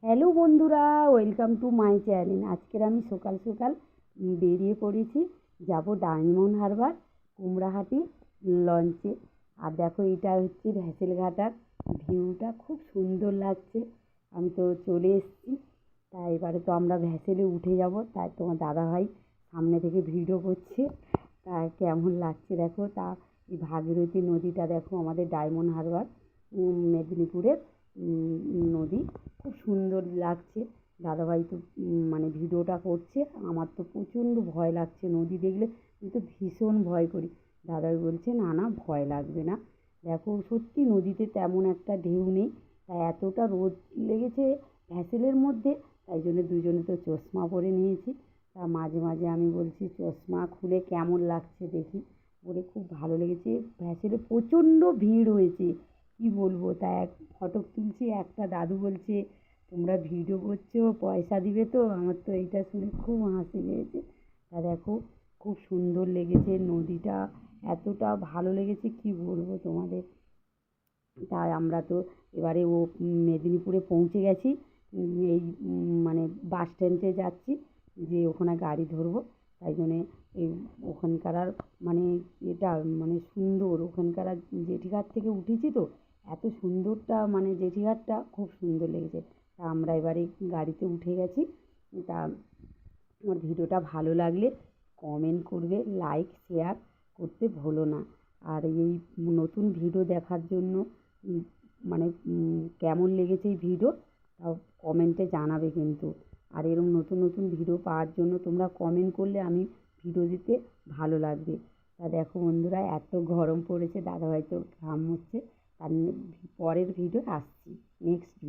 Hello বন্ধুরা, welcome to my channel. আজকের আমি সকাল সকাল বেরিয়ে পড়েছি, যাব ডায়মন্ড হারবার কুমড়াহাটি লঞ্চে। আর দেখো, এটা হচ্ছে ভ্যাসেলঘাটার ভিউটা, খুব সুন্দর লাগছে। আমি তো চলে এসেছি, তাই এবারে তো আমরা ভ্যাসেলে উঠে যাব। তাই তোমার দাদাভাই সামনে থেকে ভিডিও করছে। তা কেমন লাগছে দেখো। তা এই ভাগীরথী নদীটা দেখো, আমাদের ডায়মন্ড হারবার মেদিনীপুরের নদী, খুব সুন্দর লাগছে। দাদাভাই তো মানে ভিডিওটা করছে। আমার তো প্রচণ্ড ভয় লাগছে নদী দেখলে, আমি তো ভীষণ ভয় করি। দাদাভাই বলছে না না, ভয় লাগবে না। দেখো সত্যি নদীতে তেমন একটা ঢেউ নেই, তাই এতটা রোদ লেগেছে ভ্যাসেলের মধ্যে, তাই জন্য দুজনে তো চশমা পরে নিয়েছি। তা মাঝে মাঝে আমি বলছি চশমা খুলে কেমন লাগছে দেখি, বলে খুব ভালো লেগেছে। ভ্যাসেলে প্রচণ্ড ভিড় হয়েছে, কী বলবো। তা এক ফটো তুলছি, একটা দাদু বলছে তোমরা ভিডিও করছো, পয়সা দিবে তো? আমার তো এইটা শুনে খুব হাসি পেয়েছে। তা দেখো, খুব সুন্দর লেগেছে নদীটা, এতটা ভালো লেগেছে কী বলবো তোমাদের। তাই আমরা তো এবারে মেদিনীপুরে পৌঁছে গেছি। এই মানে বাস স্ট্যান্ডে যাচ্ছি, যে ওখানে গাড়ি ধরবো। তাই জন্যে এই ওখানকার আর মানে এটা মানে সুন্দর, ওখানকার আর জেঠিঘাট থেকে উঠেছি তো, এত সুন্দরটা মানে জেঠিঘাটটা খুব সুন্দর লেগেছে। তা আমরা এবারে গাড়িতে উঠে গেছি। তা আমার ভিডিওটা ভালো লাগলে কমেন্ট করবে, লাইক শেয়ার করতে ভুলো না। আর এই নতুন ভিডিও দেখার জন্য মানে কেমন লেগেছে এই ভিডিও, তাও কমেন্টে জানাবে কিন্তু। আর এরকম নতুন নতুন ভিডিও পাওয়ার জন্য তোমরা কমেন্ট করলে আমি ভিডিও দিতে ভালো লাগবে। তা দেখো বন্ধুরা, এত গরম পড়েছে, দাদাভাই তো ঘাম মুছছে। তার পরের ভিডিও আসছি, নেক্সট ভিডিও।